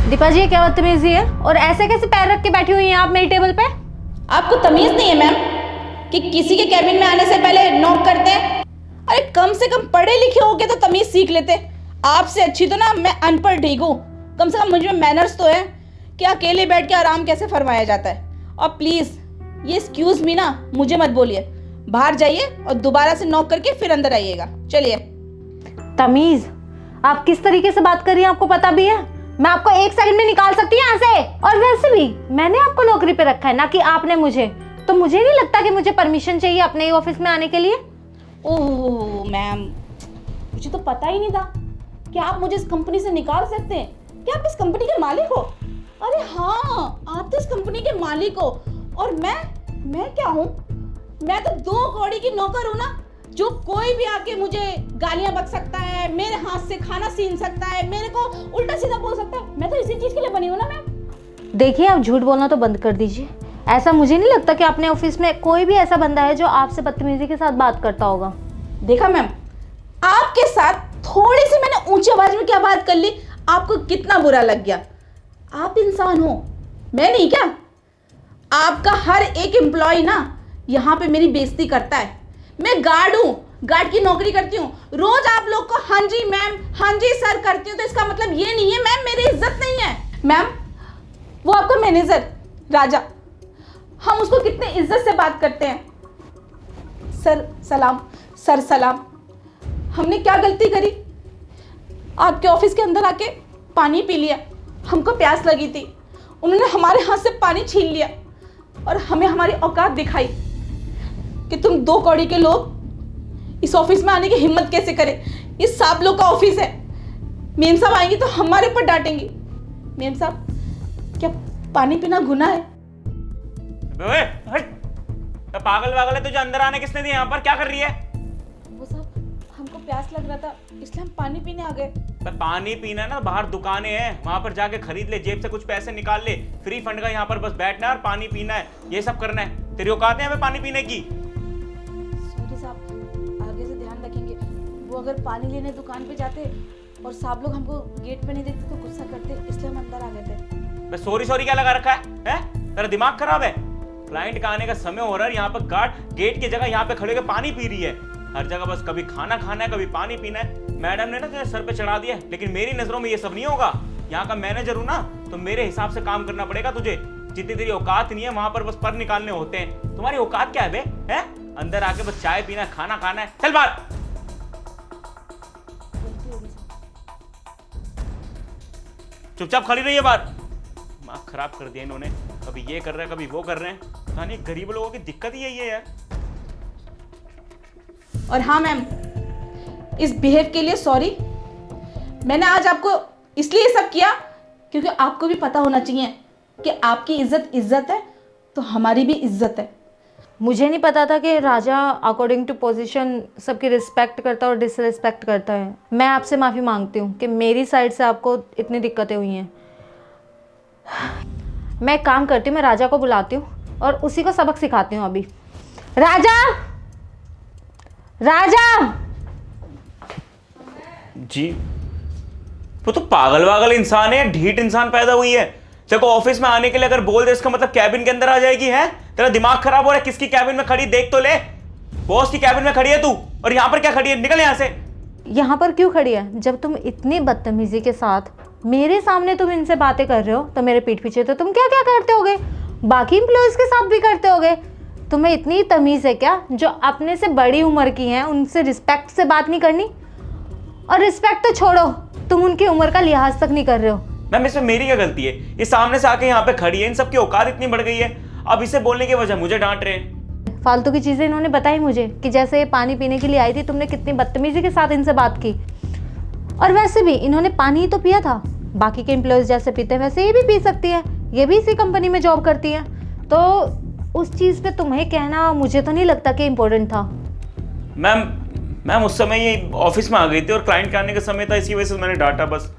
दीपा जी, ये क्या बदतमीजी है? और ऐसे कैसे पैर रख के बैठी हुई हैं आप मेरी टेबल पे? आपको तमीज नहीं है मैम कि किसी के कैबिन में आने से पहले नॉक करते हैं? अरे कम से कम पढ़े लिखे होके तो तमीज सीख लेते। आपसे अच्छी तो ना मैं अनपढ़ ठीक हूँ। कम से कम मुझ में मैनर्स तो है कि अकेले बैठ के आराम कैसे फरमाया जाता है। और प्लीज़ ये एक्सक्यूज मी ना मुझे मत बोलिए। बाहर जाइए और दोबारा से नॉक करके फिर अंदर आइएगा। चलिए। तमीज? आप किस तरीके से बात कर रही हैं आपको पता भी है? मैं आपको 1 सेकंड में निकाल सकती हूँ यहाँ से। और वैसे भी मैंने आपको नौकरी पे रखा है, ना कि आपने मुझे। तो मुझे नहीं लगता कि मुझे परमिशन चाहिए अपने ही ऑफिस में आने के लिए। ओह मैम, मुझे तो पता ही नहीं था कि आप मुझे इस कंपनी से निकाल सकते हैं। क्या आप इस कंपनी के मालिक हो? अरे हाँ, आप तो इस कंपनी के मालिक हो। और मैं क्या हूँ? मैं तो 2 कौड़ी की नौकर हूँ ना, जो कोई भी आके मुझे गालियां बक सकता है, मेरे हाथ से खाना छीन सकता है, मेरे को उल्टा सीधा बोल सकता है। मैं तो इसी चीज के लिए बनी हूँ ना मैम। देखिए, आप झूठ बोलना तो बंद कर दीजिए। ऐसा मुझे नहीं लगता कि अपने ऑफिस में कोई भी ऐसा बंदा है जो आपसे बदतमीजी के साथ बात करता होगा। देखा मैम, आपके साथ थोड़ी सी मैंने ऊंची आवाज में क्या बात कर ली, आपको कितना बुरा लग गया। आप इंसान हो, मैं नहीं क्या? आपका हर एक एम्प्लॉय ना यहाँ पे मेरी बेइज्जती करता है। मैं गार्ड हूँ, गार्ड की नौकरी करती हूँ। रोज आप लोग को हाँ जी मैम, हाँ जी सर करती हूँ, तो इसका मतलब ये नहीं है मैम मेरी इज्जत नहीं है। मैम, वो आपका मैनेजर राजा, हम उसको कितने इज्जत से बात करते हैं। सर सलाम, सर सलाम। हमने क्या गलती करी? आपके ऑफिस के अंदर आके पानी पी लिया, हमको प्यास लगी थी, उन्होंने हमारे हाथ से पानी छीन लिया और हमें हमारी औकात दिखाई कि तुम 2 कौड़ी के लोग इस ऑफिस में आने की हिम्मत कैसे करें। ये सांप लोग का ऑफिस है। मेम साहब आएंगी तो हमारे ऊपर डांटेंगी। मेम साहब, क्या पानी पीना गुनाह है? ओए, तो पागल है तुझे अंदर आने किसने दिया? यहाँ पर क्या कर रही है? वो साहब, हमको प्यास लग रहा था इसलिए हम पानी पीने आ गए। पानी पीना है ना, बाहर दुकानें हैं, वहां पर जाके खरीद ले, जेब से कुछ पैसे निकाल ले। फ्री फंड का यहाँ पर बस बैठना है और पानी पीना है, ये सब करना है। तेरी औकात है हमें पानी पीने की? सॉरी साहब, आगे से ध्यान रखेंगे। वो अगर पानी लेने दुकान पे जाते और साहब लोग हमको गेट पे नहीं देखते तो गुस्सा करते, इसलिए हम अंदर आ गए थे। सॉरी क्या लगा रखा है? तेरा दिमाग खराब है? क्लाइंट का आने का समय हो रहा है, यहाँ पर गार्ड गेट की जगह यहाँ पे खड़े होकर पानी पी रही है। हर जगह बस कभी खाना खाना है, कभी पानी पीना है। मैडम ने ना तुझे सर पे चढ़ा दिया, लेकिन मेरी नजरों में ये सब नहीं होगा। यहाँ का मैनेजर हूं ना, तो मेरे हिसाब से काम करना पड़ेगा तुझे। जितनी तेरी औकात नहीं है वहां पर बस पर निकालने होते हैं। तुम्हारी औकात क्या है बे? हैं? अंदर आके बस चाय पीना, खाना खाना है। चल बाहर। चुपचाप खड़ी रही है बाहर। दिमाग खराब कर दिया इन्होंने, कभी ये कर रहे हैं कभी वो कर रहे हैं। पता नहीं गरीब लोगों की दिक्कत ही यही है यार। और हाँ मैम, इस बिहेव के लिए सॉरी। मैंने आज आपको इसलिए सब किया क्योंकि आपको भी पता होना चाहिए कि आपकी इज्जत है तो हमारी भी इज्जत है। मुझे नहीं पता था कि राजा अकॉर्डिंग टू पोजीशन सबकी रिस्पेक्ट करता है और डिसरिस्पेक्ट करता है। मैं आपसे माफ़ी मांगती हूँ कि मेरी साइड से आपको इतनी दिक्कतें हुई हैं। मैं एक काम करती हूँ, मैं राजा को बुलाती हूँ और उसी को सबक सिखाती हूँ अभी। राजा, राजा जी, वो तो पागल वागल इंसान है, ढीठ इंसान पैदा हुई है। देखो ऑफिस में आने के लिए अगर बोल दे इसका मतलब कैबिन के अंदर आ जाएगी है? तेरा दिमाग खराब हो रहा है? किसकी कैबिन में खड़ी देख तो ले। बॉस की कैबिन में खड़ी है तू, और यहां पर क्या खड़ी है? निकल यहां से। यहाँ पर क्यों खड़ी है? जब तुम इतनी बदतमीजी के साथ मेरे सामने तुम इनसे बातें कर रहे हो तो मेरे पीठ पीछे तो तुम क्या क्या करते होगे, बाकी एम्प्लॉयज के साथ भी करते होगे। तुम्हें इतनी तमीज़ है क्या जो अपने से बड़ी उम्र की हैं उनसे रिस्पेक्ट से बात नहीं करनी? और रिस्पेक्ट तो छोड़ो, तुम उनकी उम्र का लिहाज तक नहीं कर रहे हो। मैम, इसमें मेरी क्या गलती है? ये सामने से आके यहाँ पे खड़ी है, इन सबकी औकात इतनी बढ़ गई है, अब इसे बोलने की वजह मुझे डांट रहे हैं। फालतू की चीज़ें इन्होंने बताई मुझे कि जैसे ये पानी पीने के लिए आई थी, तुमने कितनी बदतमीजी के साथ इनसे बात की। और वैसे भी इन्होंने पानी ही तो पिया था, बाकी के एम्प्लॉयज़ जैसे पीते हैं वैसे ये भी पी सकती है, ये भी इसी कंपनी में जॉब करती है। तो उस चीज़ पे तुम्हें कहना मुझे तो नहीं लगता कि इम्पोर्टेंट था। मैम उस समय ये ऑफिस में आ गई थी और क्लाइंट के आने का समय था, इसी वजह से मैंने डांटा बस।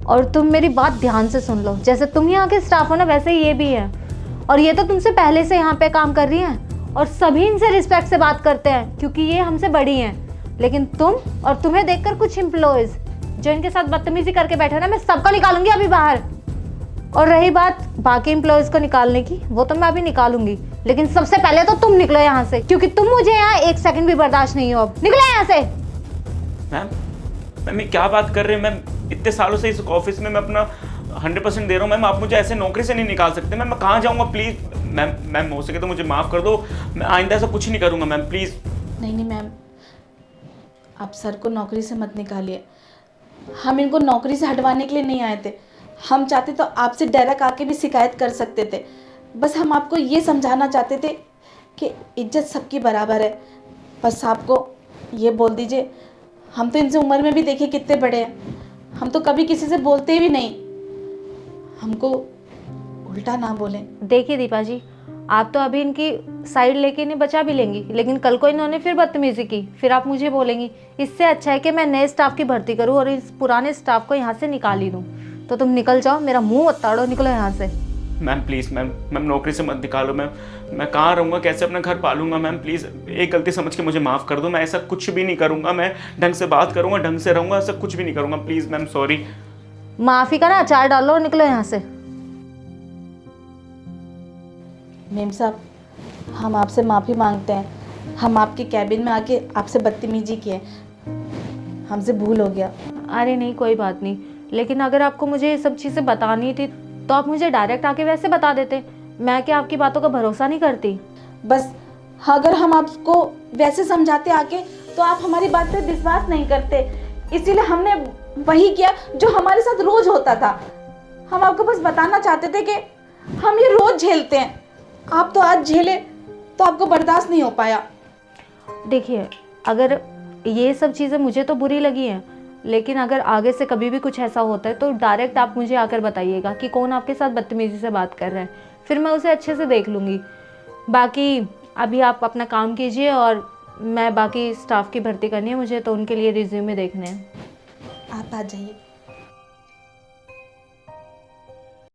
और तुम मेरी बात ध्यान से सुन लो, जैसे तुम यहाँ के स्टाफ हो ना वैसे ये भी है, और ये तो तुमसे पहले से यहाँ पे काम कर रही हैं और सभी इनसे रिस्पेक्ट से बात करते हैं क्योंकि ये हमसे बड़ी हैं। लेकिन तुम और तुम्हें देखकर कुछ एम्प्लॉयज़ जो इनके साथ बदतमीजी करके बैठे ना, मैं सबको निकालूंगी अभी बाहर। और रही बात बाकी एम्प्लॉयज़ को निकालने की, वो तो मैं अभी निकालूंगी, लेकिन सबसे पहले तो तुम निकलो यहाँ से, क्योंकि तुम मुझे यहाँ एक सेकंड भी बर्दाश्त नहीं हो। अब निकलो यहाँ से। मैम मैम ये क्या बात कर रहे हैं मैम? इतने सालों से इस ऑफिस में मैं अपना 100% दे रहा हूँ मैम, आप मुझे ऐसे नौकरी से नहीं निकाल सकते मैम। मैं कहाँ जाऊँगा? प्लीज़ मैम, मैम हो सके तो मुझे माफ़ कर दो, मैं आइंदा ऐसा कुछ नहीं करूँगा मैम, प्लीज़। नहीं मैम, आप सर को नौकरी से मत निकालिए। हम इनको नौकरी से हटवाने के लिए नहीं आए थे। हम चाहते तो आपसे डायरेक्ट आके भी शिकायत कर सकते थे। बस हम आपको ये समझाना चाहते थे कि इज्जत सबकी बराबर है। बस आपको ये बोल दीजिए, हम तो इनसे उम्र में भी देखिए कितने बड़े हैं, हम तो कभी किसी से बोलते भी नहीं। हमको उल्टा ना बोलें। देखिए दीपा जी, आप तो अभी इनकी साइड लेके इन्हें बचा भी लेंगी, लेकिन कल को इन्होंने फिर बदतमीजी की, फिर आप मुझे बोलेंगी। इससे अच्छा है कि मैं नए स्टाफ की भर्ती करूं और इस पुराने स्टाफ को यहाँ से निकाल ही दूं। तो तुम निकल जाओ, मेरा मुंह मत ताड़ो, निकलो यहाँ से। मैम प्लीज़ मैम, मैम नौकरी से मत निकालो मैम। मैं कहाँ रहूँगा, कैसे अपना घर पालूंगा मैम? प्लीज़ एक गलती समझ के मुझे माफ़ कर दो। मैं ऐसा कुछ भी नहीं करूँगा, मैं ढंग से बात करूँगा, ढंग से रहूँगा, ऐसा कुछ भी नहीं करूँगा। Please ma'am, sorry. माफ़ी का ना अचार डालो और निकलो यहाँ से। मेम साहब, हम आपसे माफ़ी मांगते हैं। हम आपके कैबिन में आके आपसे बदतमीजी किए, हमसे भूल हो गया। अरे नहीं, कोई बात नहीं, लेकिन अगर आपको मुझे ये सब चीज़ें बतानी थी तो आप मुझे डायरेक्ट आके वैसे बता देते। मैं क्या आपकी बातों का भरोसा नहीं करती? बस अगर हम आपको वैसे समझाते आके तो आप हमारी बात पे विश्वास नहीं करते, इसीलिए हमने वही किया जो हमारे साथ रोज होता था। हम आपको बस बताना चाहते थे कि हम ये रोज झेलते हैं, आप तो आज झेले तो आपको बर्दाश्त नहीं हो पाया। देखिए, अगर ये सब चीज़ें मुझे तो बुरी लगी हैं, लेकिन अगर आगे से कभी भी कुछ ऐसा होता है तो डायरेक्ट आप मुझे आकर बताइएगा कि कौन आपके साथ बदतमीजी से बात कर रहा है, फिर मैं उसे अच्छे से देख लूँगी। बाकी अभी आप अपना काम कीजिए और मैं बाकी स्टाफ की भर्ती करनी है मुझे, तो उनके लिए रिज्यूमे देखने हैं। आप आ जाइए।